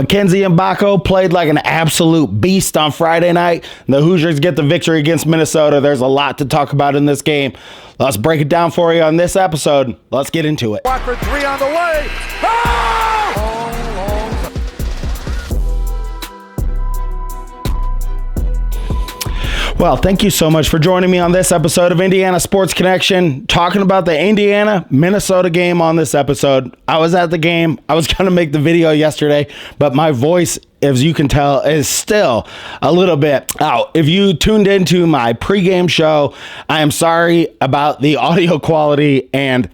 Mgbacko played like an absolute beast on Friday night. The Hoosiers get the victory against Minnesota. There's a lot to talk about in this game. Let's break it down for you on this episode. Let's get into it. Watford 3 on the way. Oh! Well, thank you so much for joining me on this episode of Indiana Sports Connection, talking about the Indiana-Minnesota game on this episode. I was at the game. I was going to make the video yesterday, but my voice, as you can tell, is still a little bit out. If you tuned into my pregame show, I am sorry about the audio quality. And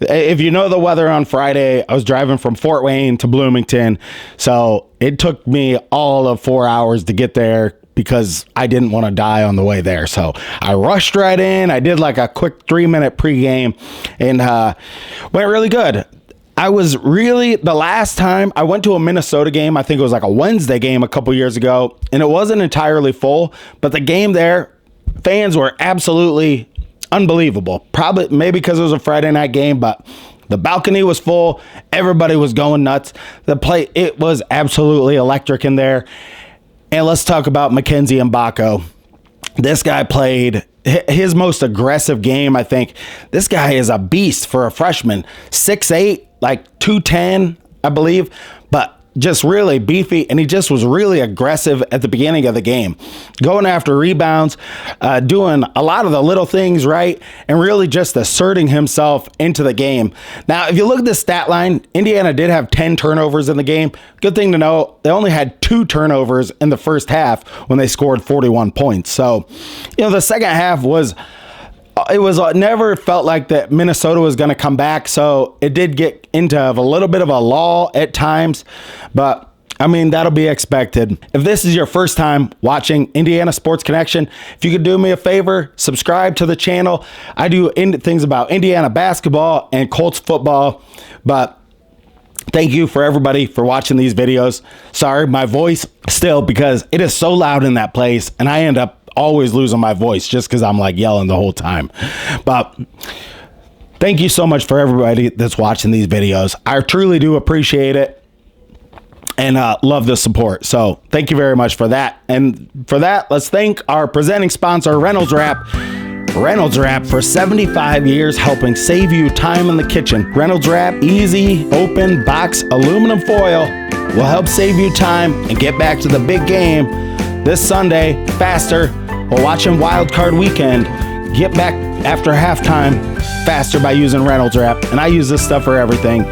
if you know the weather on Friday, I was driving from Fort Wayne to Bloomington. So it took me all of 4 hours to get there, because I didn't want to die on the way there. So I rushed right in. I did like a quick 3-minute pregame and went really good. I was really, the last time I went to a Minnesota game, I think it was like a Wednesday game a couple years ago, and it wasn't entirely full, but the game there, fans were absolutely unbelievable. Probably, maybe because it was a Friday night game, but the balcony was full. Everybody was going nuts. It was absolutely electric in there. And let's talk about Mgbacko. This guy played his most aggressive game, I think. This guy is a beast for a freshman. 6'8", like 210, I believe. But just really beefy, and he just was really aggressive at the beginning of the game. Going after rebounds, doing a lot of the little things right, and really just asserting himself into the game. Now, if you look at the stat line, Indiana did have 10 turnovers in the game. Good thing to know, they only had 2 turnovers in the first half when they scored 41 points. So, the second half never felt like that Minnesota was going to come back. So it did get into a little bit of a lull at times, but I mean, that'll be expected. If this is your first time watching Indiana Sports Connection, if you could do me a favor, subscribe to the channel. I do things about Indiana basketball and Colts football, but thank you for everybody for watching these videos. Sorry, my voice still, because it is so loud in that place, and I end up always losing my voice just because I'm like yelling the whole time. But thank you so much for everybody that's watching these videos. I truly do appreciate it and love the support. So thank you very much for that. And for that, let's thank our presenting sponsor, Reynolds Wrap. Reynolds Wrap, for 75 years, helping save you time in the kitchen. Reynolds Wrap, easy, open, box, aluminum foil will help save you time and get back to the big game this Sunday faster, while watching Wild Card Weekend. Get back after halftime faster by using Reynolds Wrap. And I use this stuff for everything.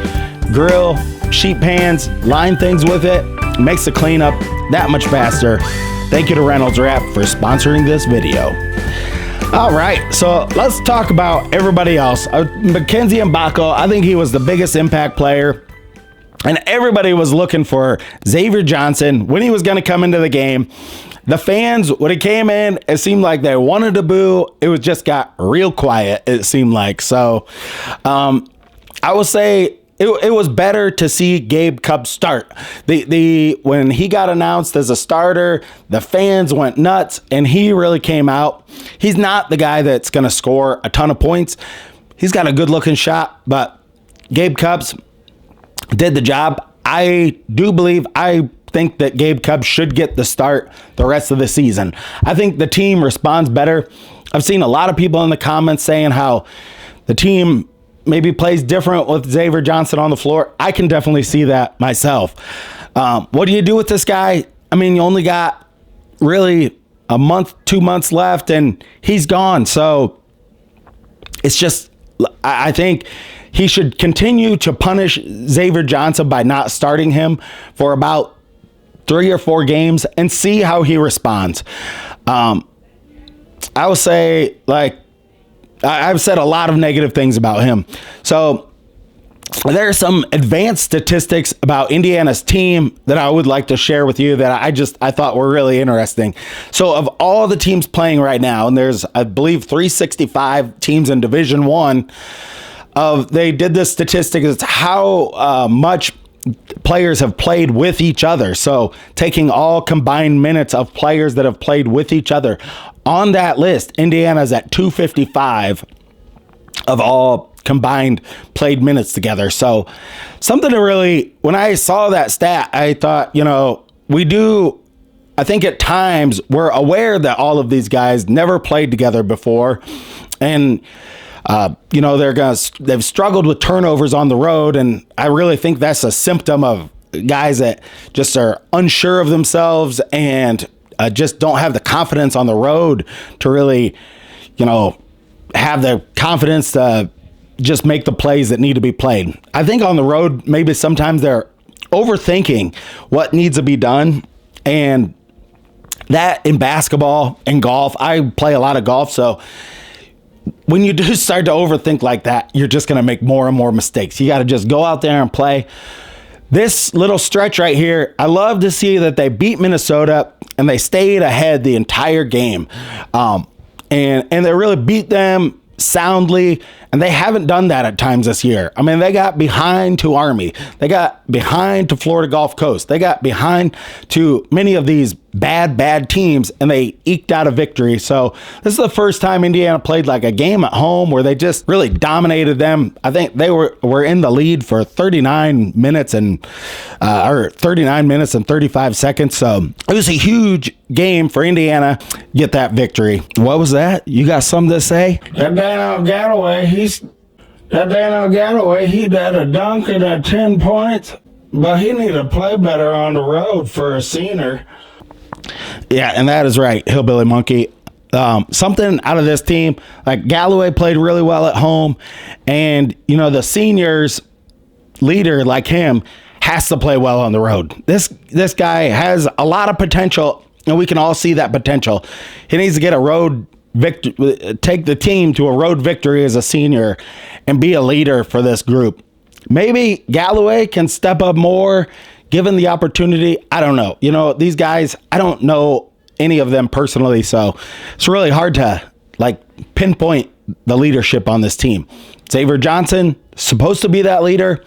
Grill, sheet pans, line things with it. Makes the cleanup that much faster. Thank you to Reynolds Wrap for sponsoring this video. All right, so let's talk about everybody else. Mgbacko, I think he was the biggest impact player. And everybody was looking for Xavier Johnson when he was going to come into the game. The fans, when he came in, it seemed like they wanted to boo. It was just got real quiet, it seemed like. So I would say it was better to see Gabe Cupp start. When he got announced as a starter, the fans went nuts, and he really came out. He's not the guy that's going to score a ton of points. He's got a good-looking shot, but Gabe Cupp's did the job. I think that Gabe Cupp should get the start the rest of the season. I think the team responds better. I've seen a lot of people in the comments saying how the team maybe plays different with Xavier Johnson on the floor. I can definitely see that myself. What do you do with this guy? I mean, you only got really a month, 2 months left, and he's gone. So it's just, I think he should continue to punish Xavier Johnson by not starting him for about 3 or 4 games and see how he responds. I would say, like, I've said a lot of negative things about him. So there are some advanced statistics about Indiana's team that I would like to share with you that I thought were really interesting. So of all the teams playing right now, and there's, I believe, 365 teams in Division I, they did this statistic. It's how much players have played with each other. So taking all combined minutes of players that have played with each other. On that list, Indiana's at 255 of all combined played minutes together. So something to really, when I saw that stat, I thought, I think at times we're aware that all of these guys never played together before. And, they've struggled with turnovers on the road. And I really think that's a symptom of guys that just are unsure of themselves and just don't have the confidence on the road to really, have the confidence to just make the plays that need to be played. I think on the road, maybe sometimes they're overthinking what needs to be done. And that in basketball and golf, I play a lot of golf. So when you do start to overthink like that, you're just going to make more and more mistakes. You got to just go out there and play. This little stretch right here, I love to see that they beat Minnesota and they stayed ahead the entire game. And they really beat them soundly, and they haven't done that at times this year. I mean, they got behind to Army. They got behind to Florida Gulf Coast. They got behind to many of these bad teams, and they eked out a victory. So this is the first time Indiana played like a game at home where they just really dominated them. I think they were in the lead for 39 minutes and 35 seconds. So it was a huge game for Indiana. Get that victory. What was that? You got something to say? That Daniel Galloway, he did a dunk and at 10 points, but he need to play better on the road for a senior. Yeah, and that is right, Hillbilly Monkey. Something out of this team, like Galloway played really well at home, and the seniors leader like him has to play well on the road. This guy has a lot of potential, and we can all see that potential. He needs to get a road victory, take the team to a road victory as a senior, and be a leader for this group. Maybe Galloway can step up more given the opportunity. I don't know. These guys, I don't know any of them personally, so it's really hard to pinpoint the leadership on this team. Xavier Johnson, supposed to be that leader,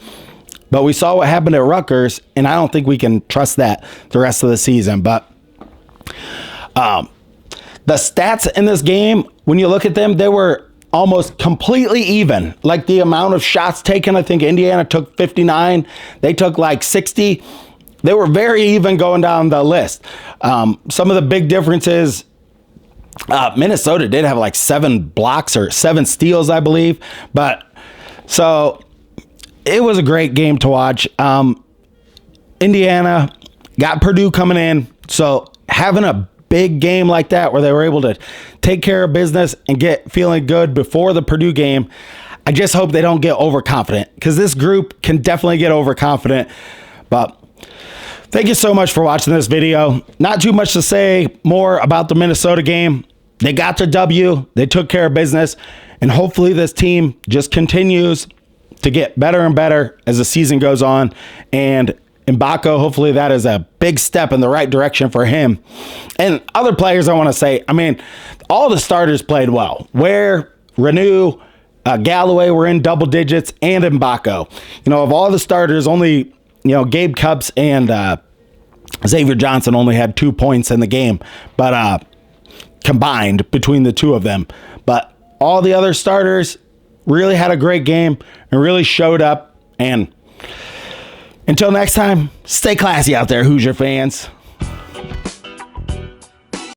but we saw what happened at Rutgers, and I don't think we can trust that the rest of the season. But the stats in this game, when you look at them, they were almost completely even. Like the amount of shots taken, I think Indiana took 59. They took 60. They were very even going down the list. Some of the big differences, Minnesota did have 7 blocks or 7 steals, I believe. But so it was a great game to watch. Indiana got Purdue coming in. So having a big game like that where they were able to take care of business and get feeling good before the Purdue game, I just hope they don't get overconfident, because this group can definitely get overconfident. But thank you so much for watching this video. Not too much to say more about the Minnesota game. They got the W. They took care of business, and hopefully this team just continues to get better and better as the season goes on. And Mgbacko, hopefully that is a big step in the right direction for him. And other players, I want to say, all the starters played well. Ware, Renew, Galloway were in double digits, and Mgbacko. Of all the starters, only, Gabe Cupps and Xavier Johnson only had 2 points in the game, but combined between the two of them. But all the other starters really had a great game and really showed up. And until next time, stay classy out there, Hoosier fans.